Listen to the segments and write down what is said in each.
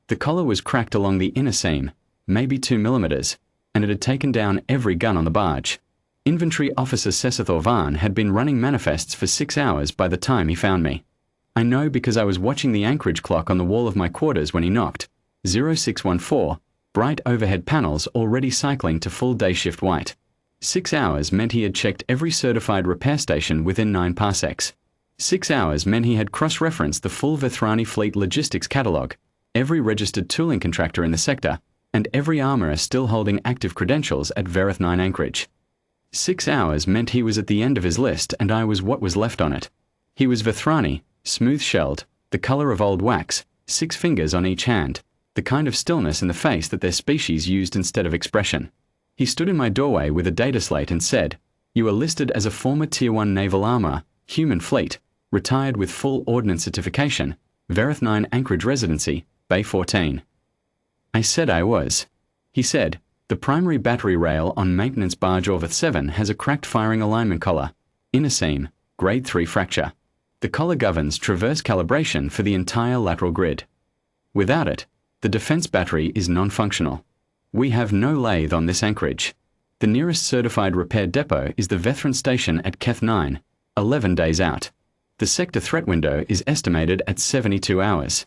The collar was cracked along the inner seam, maybe 2 millimeters, and it had taken down every gun on the barge. Inventory Officer Seth Orvan had been running manifests for 6 hours by the time he found me. I know because I was watching the anchorage clock on the wall of my quarters when he knocked. 0614, bright overhead panels already cycling to full day shift white. 6 hours meant he had checked every certified repair station within 9 parsecs. 6 hours meant he had cross-referenced the full Vethrani fleet logistics catalogue, every registered tooling contractor in the sector, and every armourer still holding active credentials at Vethrani Anchorage. 6 hours meant he was at the end of his list and I was what was left on it. He was Vethrani, smooth-shelled, the colour of old wax, 6 fingers on each hand, the kind of stillness in the face that their species used instead of expression. He stood in my doorway with a data slate and said, "You are listed as a former Tier 1 naval armourer, human fleet, retired with full ordnance certification, Vethrani Anchorage residency, Bay 14. I said I was. He said, "The primary battery rail on maintenance barge Orveth 7 has a cracked firing alignment collar, inner seam, grade 3 fracture. The collar governs traverse calibration for the entire lateral grid. Without it, the defense battery is non-functional. We have no lathe on this anchorage. The nearest certified repair depot is the Vethrani station at Keth 9, 11 days out. The sector threat window is estimated at 72 hours.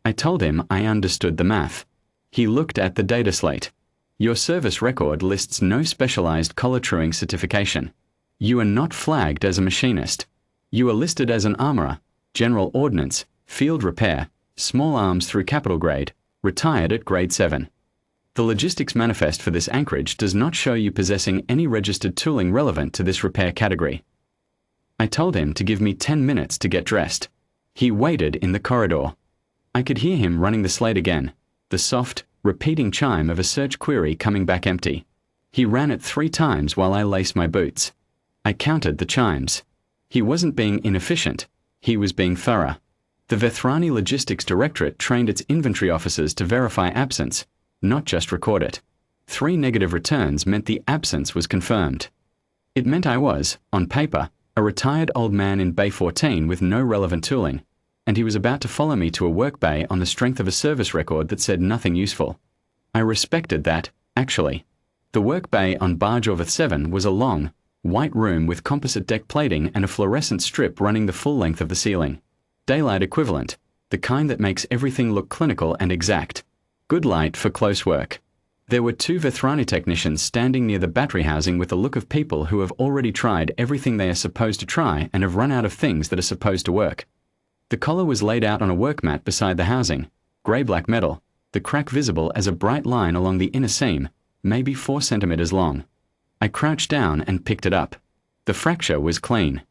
I told him I understood the math. He looked at the data slate. Your service record lists no specialized collar truing certification. You are not flagged as a machinist. You are listed as an armourer, general ordnance, field repair, small arms through capital grade, retired at grade 7. The logistics manifest for this anchorage does not show you possessing any registered tooling relevant to this repair category." I told him to give me 10 minutes to get dressed. He waited in the corridor. I could hear him running the slate again, the soft, repeating chime of a search query coming back empty. He ran it 3 times while I laced my boots. I counted the chimes. He wasn't being inefficient, he was being thorough. The Vethrani Logistics Directorate trained its inventory officers to verify absence, not just record it. 3 negative returns meant the absence was confirmed. It meant I was, on paper, a retired old man in Bay 14 with no relevant tooling, and he was about to follow me to a work bay on the strength of a service record that said nothing useful. I respected that, actually. The work bay on barge Orveth 7 was a long, white room with composite deck plating and a fluorescent strip running the full length of the ceiling. Daylight equivalent, the kind that makes everything look clinical and exact. Good light for close work. There were 2 Vethrani technicians standing near the battery housing with the look of people who have already tried everything they are supposed to try and have run out of things that are supposed to work. The collar was laid out on a work mat beside the housing, grey-black metal, the crack visible as a bright line along the inner seam, maybe 4 centimeters long. I crouched down and picked it up. The fracture was clean.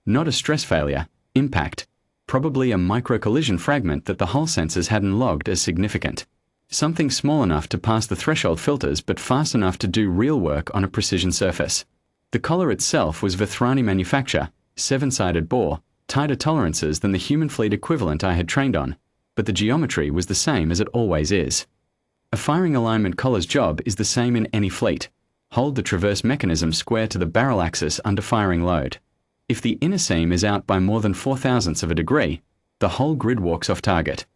Not a stress failure, impact, probably a micro-collision fragment that the hull sensors hadn't logged as significant. Something small enough to pass the threshold filters but fast enough to do real work on a precision surface. The collar itself was Vethrani manufacture, 7-sided bore, tighter tolerances than the human fleet equivalent I had trained on, but the geometry was the same as it always is. A firing alignment collar's job is the same in any fleet. Hold the traverse mechanism square to the barrel axis under firing load. If the inner seam is out by more than 0.004 of a degree, the whole grid walks off target.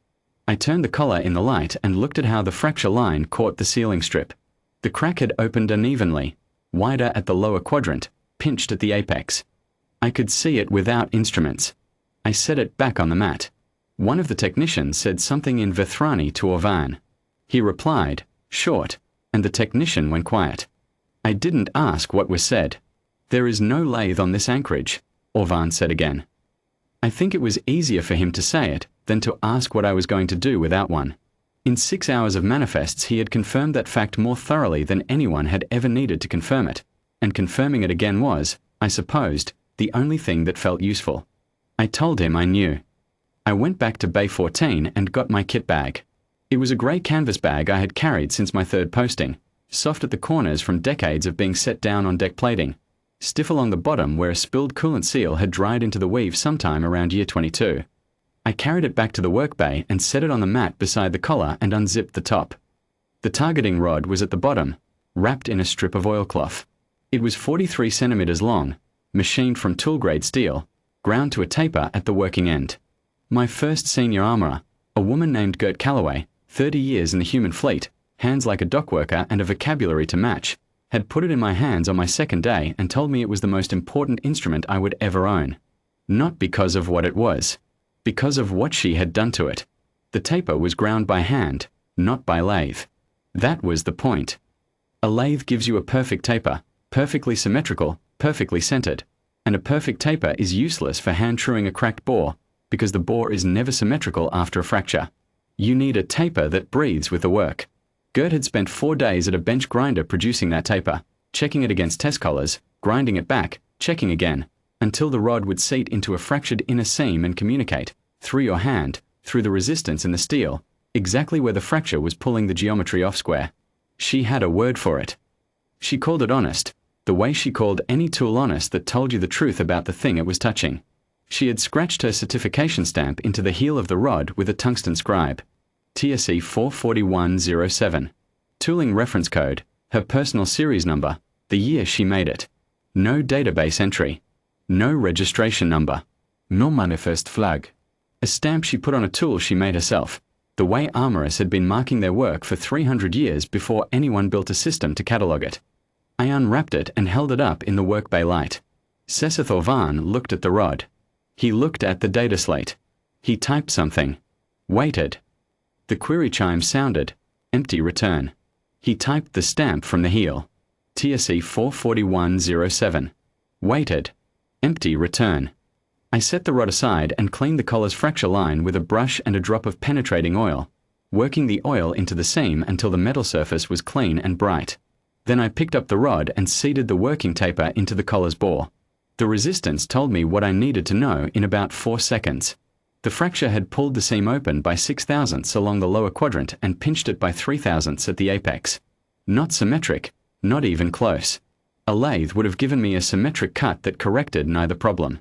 I turned the collar in the light and looked at how the fracture line caught the ceiling strip. The crack had opened unevenly, wider at the lower quadrant, pinched at the apex. I could see it without instruments. I set it back on the mat. One of the technicians said something in Vethrani to Orvan. He replied, short, and the technician went quiet. I didn't ask what was said. "There is no lathe on this anchorage," Orvan said again. I think it was easier for him to say it than to ask what I was going to do without one. In 6 hours of manifests he had confirmed that fact more thoroughly than anyone had ever needed to confirm it, and confirming it again was, I supposed, the only thing that felt useful. I told him I knew. I went back to Bay 14 and got my kit bag. It was a grey canvas bag I had carried since my 3rd posting, soft at the corners from decades of being set down on deck plating, stiff along the bottom where a spilled coolant seal had dried into the weave sometime around year 22. I carried it back to the work bay and set it on the mat beside the collar and unzipped the top. The targeting rod was at the bottom, wrapped in a strip of oilcloth. It was 43 centimeters long, machined from tool-grade steel, ground to a taper at the working end. My first senior armourer, a woman named Gert Calloway, 30 years in the human fleet, hands like a dockworker and a vocabulary to match, had put it in my hands on my second day and told me it was the most important instrument I would ever own. Not because of what it was, because of what she had done to it. The taper was ground by hand, not by lathe. That was the point. A lathe gives you a perfect taper, perfectly symmetrical, perfectly centered, and a perfect taper is useless for hand-truing a cracked bore because the bore is never symmetrical after a fracture. You need a taper that breathes with the work. Gert had spent 4 days at a bench grinder producing that taper, checking it against test collars, grinding it back, checking again, until the rod would seat into a fractured inner seam and communicate, through your hand, through the resistance in the steel, exactly where the fracture was pulling the geometry off square. She had a word for it. She called it honest, the way she called any tool honest that told you the truth about the thing it was touching. She had scratched her certification stamp into the heel of the rod with a tungsten scribe. TRC-441-07. Tooling reference code, her personal series number, the year she made it. No database entry. No registration number. No manifest flag. A stamp she put on a tool she made herself, the way armorers had been marking their work for 300 years before anyone built a system to catalogue it. I unwrapped it and held it up in the workbay light. Seth Orvan looked at the rod. He looked at the data slate. He typed something. Waited. The query chime sounded. Empty return. He typed the stamp from the heel. TRC-441-07. Waited. Empty return. I set the rod aside and cleaned the collar's fracture line with a brush and a drop of penetrating oil, working the oil into the seam until the metal surface was clean and bright. Then I picked up the rod and seated the working taper into the collar's bore. The resistance told me what I needed to know in about 4 seconds. The fracture had pulled the seam open by 6 thousandths along the lower quadrant and pinched it by 3 thousandths at the apex. Not symmetric, not even close. A lathe would have given me a symmetric cut that corrected neither problem.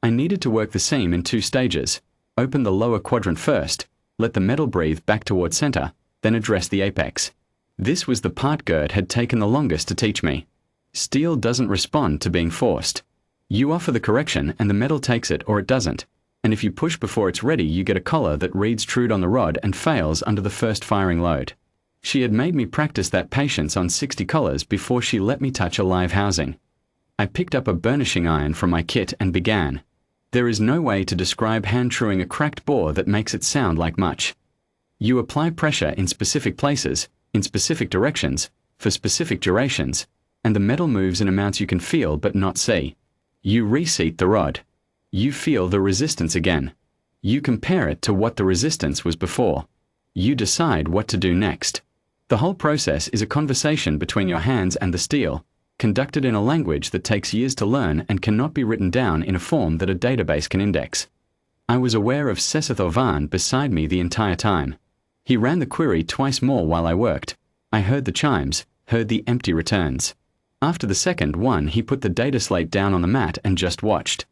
I needed to work the seam in 2 stages. Open the lower quadrant first, let the metal breathe back toward center, then address the apex. This was the part Gert had taken the longest to teach me. Steel doesn't respond to being forced. You offer the correction and the metal takes it or it doesn't. And if you push before it's ready, you get a collar that reads trued on the rod and fails under the first firing load. She had made me practice that patience on 60 collars before she let me touch a live housing. I picked up a burnishing iron from my kit and began. There is no way to describe hand-truing a cracked bore that makes it sound like much. You apply pressure in specific places, in specific directions, for specific durations, and the metal moves in amounts you can feel but not see. You reseat the rod. You feel the resistance again. You compare it to what the resistance was before. You decide what to do next. The whole process is a conversation between your hands and the steel, conducted in a language that takes years to learn and cannot be written down in a form that a database can index. I was aware of Seth Orvan beside me the entire time. He ran the query twice more while I worked. I heard the chimes, heard the empty returns. After the second one, he put the data slate down on the mat and just watched.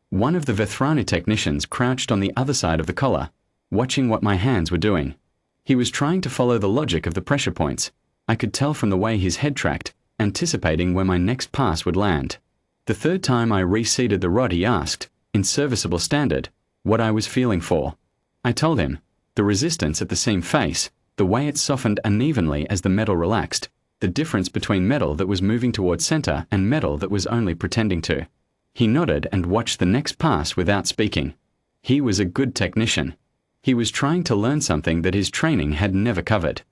One of the Vethrani technicians crouched on the other side of the collar, watching what my hands were doing. He was trying to follow the logic of the pressure points. I could tell from the way his head tracked, anticipating where my next pass would land. The third time I reseated the rod, he asked, in serviceable standard, what I was feeling for. I told him, the resistance at the seam face, the way it softened unevenly as the metal relaxed, the difference between metal that was moving towards center and metal that was only pretending to. He nodded and watched the next pass without speaking. He was a good technician. He was trying to learn something that his training had never covered.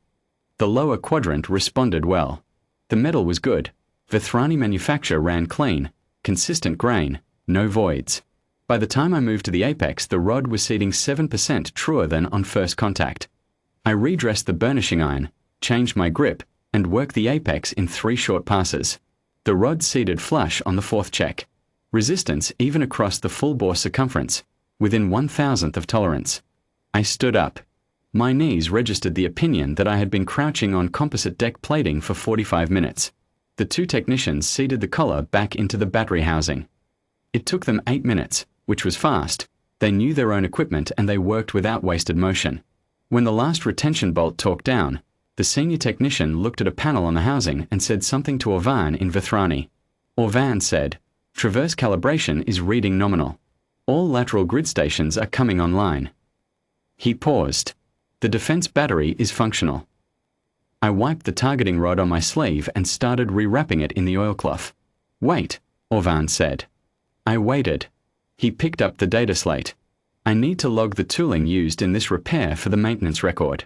The lower quadrant responded well. The metal was good. Vethrani manufacture ran clean, consistent grain, no voids. By the time I moved to the apex, the rod was seating 7% truer than on first contact. I redressed the burnishing iron, changed my grip, and worked the apex in 3 short passes. The rod seated flush on the 4th check. Resistance even across the full bore circumference, within 1/1000th of tolerance. I stood up. My knees registered the opinion that I had been crouching on composite deck plating for 45 minutes. The 2 technicians seated the collar back into the battery housing. It took them 8 minutes, which was fast. They knew their own equipment and they worked without wasted motion. When the last retention bolt torqued down, the senior technician looked at a panel on the housing and said something to Orvan in Vethrani. Orvan said, "Traverse calibration is reading nominal. All lateral grid stations are coming online." He paused. The defense battery is functional. I wiped the targeting rod on my sleeve and started rewrapping it in the oilcloth. Wait, Orvan said. I waited. He picked up the data slate. I need to log the tooling used in this repair for the maintenance record.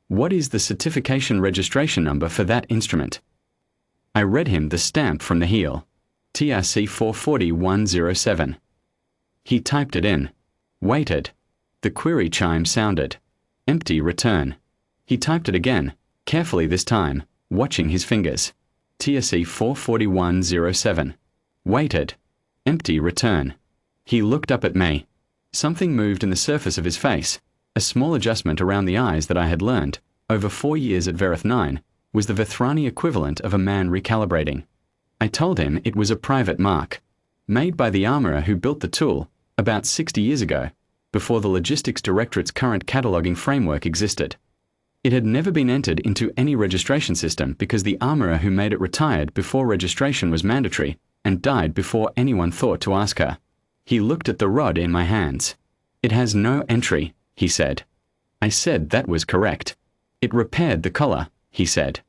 What is the certification registration number for that instrument? I read him the stamp from the heel. TRC-441-07. He typed it in. Waited. The query chime sounded. Empty return. He typed it again, carefully this time, watching his fingers. TRC-441-07. Waited. Empty return. He looked up at me. Something moved in the surface of his face. A small adjustment around the eyes that I had learned, over 4 years at Vethrani, was the Vethrani equivalent of a man recalibrating. I told him it was a private mark, made by the armourer who built the tool, about 60 years ago, before the Logistics Directorate's current cataloguing framework existed. It had never been entered into any registration system because the armourer who made it retired before registration was mandatory and died before anyone thought to ask her. He looked at the rod in my hands. It has no entry, he said. I said that was correct. It repaired the collar, he said.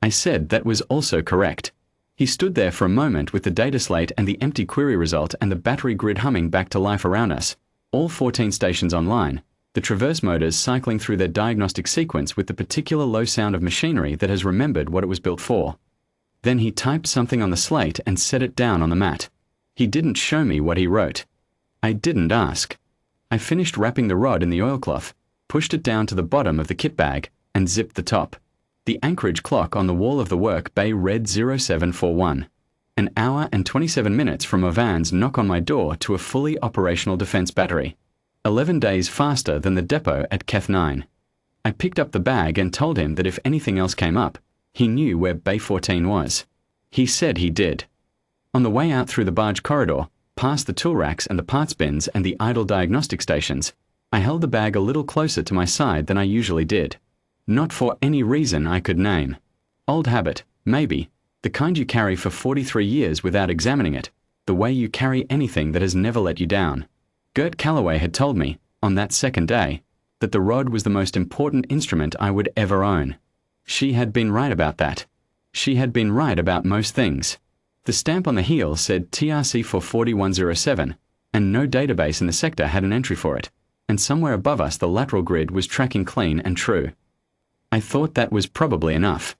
I said that was also correct. He stood there for a moment with the data slate and the empty query result and the battery grid humming back to life around us, all 14 stations online, the traverse motors cycling through their diagnostic sequence with the particular low sound of machinery that has remembered what it was built for. Then he typed something on the slate and set it down on the mat. He didn't show me what he wrote. I didn't ask. I finished wrapping the rod in the oilcloth, pushed it down to the bottom of the kit bag, and zipped the top. The anchorage clock on the wall of the work bay read 0741. An hour and 27 minutes from Orvan's knock on my door to a fully operational defense battery. 11 days faster than the depot at Keth 9. I picked up the bag and told him that if anything else came up, he knew where Bay 14 was. He said he did. On the way out through the barge corridor, past the tool racks and the parts bins and the idle diagnostic stations, I held the bag a little closer to my side than I usually did. Not for any reason I could name. Old habit, maybe, the kind you carry for 43 years without examining it, the way you carry anything that has never let you down. Gert Calloway had told me, on that second day, that the rod was the most important instrument I would ever own. She had been right about that. She had been right about most things. The stamp on the heel said TRC-441-07, and no database in the sector had an entry for it, and somewhere above us the lateral grid was tracking clean and true. I thought that was probably enough.